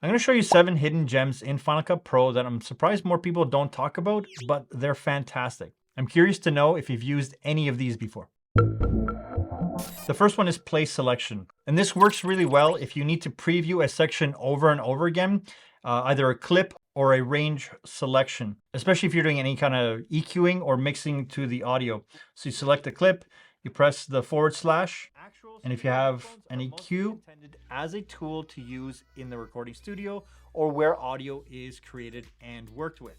I'm going to show you 7 hidden gems in Final Cut Pro that I'm surprised more people don't talk about, but they're fantastic. I'm curious to know if you've used any of these before. The first one is place selection. And this works really well if you need to preview a section over and over again, either a clip or a range selection, especially if you're doing any kind of EQing or mixing to the audio. So you select a clip, you press the /, and if you have an EQ, intended as a tool to use in the recording studio or where audio is created and worked with.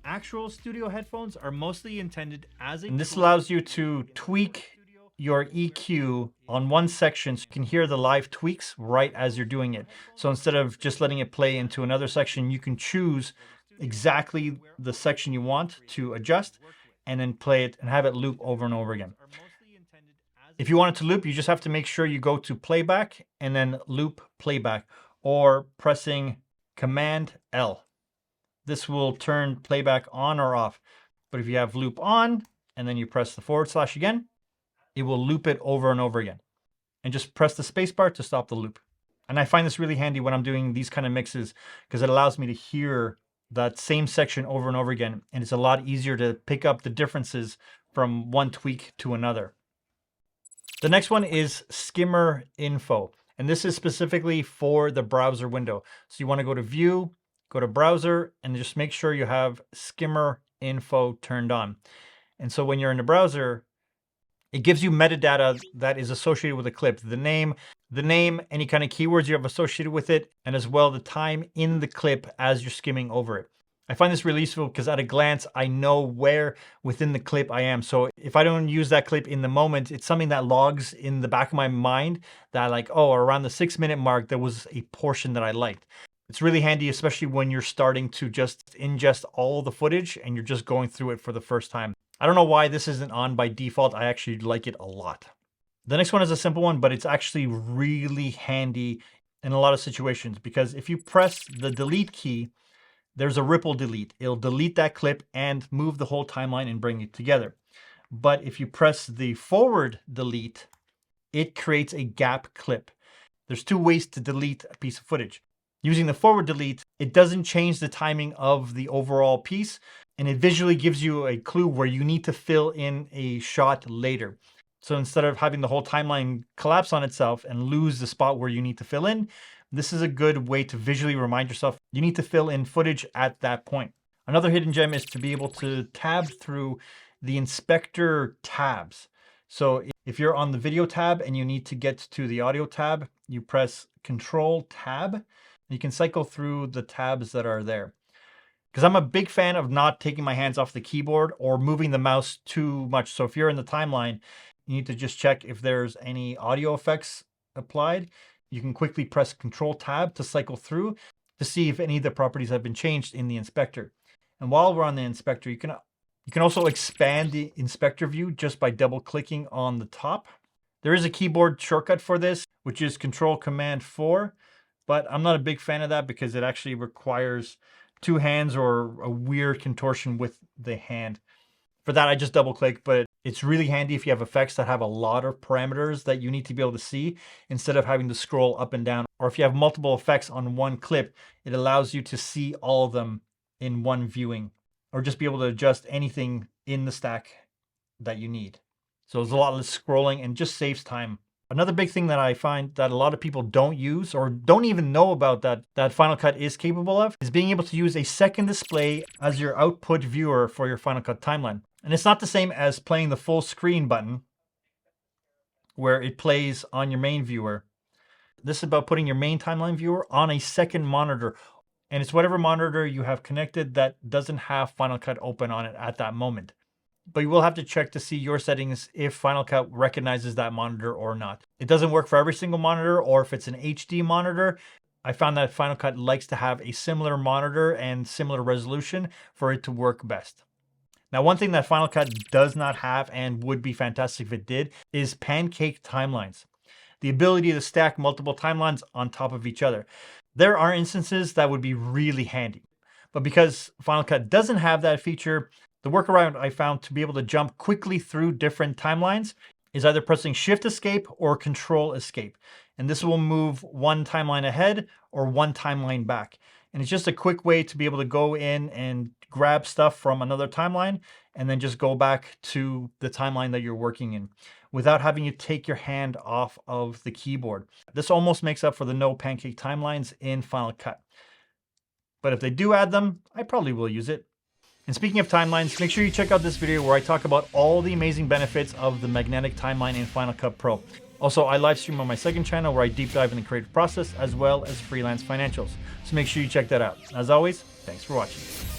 Actual studio headphones are mostly intended as a tool. And this allows you to tweak your EQ on one section so you can hear the live tweaks right as you're doing it. So instead of just letting it play into another section, you can choose exactly the section you want to adjust and then play it and have it loop over and over again. If you want it to loop, you just have to make sure you go to playback and then loop playback, or pressing Command L. This will turn playback on or off. But if you have loop on and then you press the / again, it will loop it over and over again. And just press the spacebar to stop the loop. And I find this really handy when I'm doing these kind of mixes because it allows me to hear that same section over and over again. And it's a lot easier to pick up the differences from one tweak to another. The next one is Skimmer Info. And this is specifically for the browser window. So you want to go to View, go to Browser, and just make sure you have Skimmer Info turned on. And so when you're in the browser, it gives you metadata that is associated with a clip. The name, any kind of keywords you have associated with it, and as well the time in the clip as you're skimming over it. I find this really useful because at a glance, I know where within the clip I am. So if I don't use that clip in the moment, it's something that logs in the back of my mind that like, oh, around the 6-minute mark, there was a portion that I liked. It's really handy, especially when you're starting to just ingest all the footage and you're just going through it for the first time. I don't know why this isn't on by default. I actually like it a lot. The next one is a simple one, but it's actually really handy in a lot of situations because if you press the delete key, there's a ripple delete. It'll delete that clip and move the whole timeline and bring it together. But if you press the forward delete, it creates a gap clip. There's 2 ways to delete a piece of footage. Using the forward delete, it doesn't change the timing of the overall piece, and it visually gives you a clue where you need to fill in a shot later. So instead of having the whole timeline collapse on itself and lose the spot where you need to fill in, this is a good way to visually remind yourself you need to fill in footage at that point. Another hidden gem is to be able to tab through the inspector tabs. So if you're on the video tab and you need to get to the audio tab, you press Control Tab. You can cycle through the tabs that are there. Because I'm a big fan of not taking my hands off the keyboard or moving the mouse too much. So if you're in the timeline, you need to just check if there's any audio effects applied. You can quickly press Control Tab to cycle through to see if any of the properties have been changed in the inspector. And while we're on the inspector, you can also expand the inspector view just by double clicking on the top. There is a keyboard shortcut for this, which is Control-Command-4, but I'm not a big fan of that because it actually requires 2 hands or a weird contortion with the hand. For that, I just double click, but it's really handy if you have effects that have a lot of parameters that you need to be able to see instead of having to scroll up and down. Or if you have multiple effects on one clip, it allows you to see all of them in one viewing, or just be able to adjust anything in the stack that you need. So there's a lot less scrolling and just saves time. Another big thing that I find that a lot of people don't use or don't even know about that Final Cut is capable of is being able to use a second display as your output viewer for your Final Cut timeline. And it's not the same as playing the full screen button where it plays on your main viewer. This is about putting your main timeline viewer on a second monitor. And it's whatever monitor you have connected that doesn't have Final Cut open on it at that moment. But you will have to check to see your settings if Final Cut recognizes that monitor or not. It doesn't work for every single monitor, or if it's an HD monitor. I found that Final Cut likes to have a similar monitor and similar resolution for it to work best. Now, one thing that Final Cut does not have and would be fantastic if it did is Pancake Timelines. The ability to stack multiple timelines on top of each other. There are instances that would be really handy. But because Final Cut doesn't have that feature, the workaround I found to be able to jump quickly through different timelines is either pressing Shift Escape or Control Escape. And this will move one timeline ahead or one timeline back. And it's just a quick way to be able to go in and grab stuff from another timeline and then just go back to the timeline that you're working in without having you take your hand off of the keyboard. This almost makes up for the no Pancake Timelines in Final Cut. But if they do add them, I probably will use it. And speaking of timelines, make sure you check out this video where I talk about all the amazing benefits of the magnetic timeline in Final Cut Pro. Also, I live stream on my second channel where I deep dive in the creative process as well as freelance financials. So make sure you check that out. As always, thanks for watching.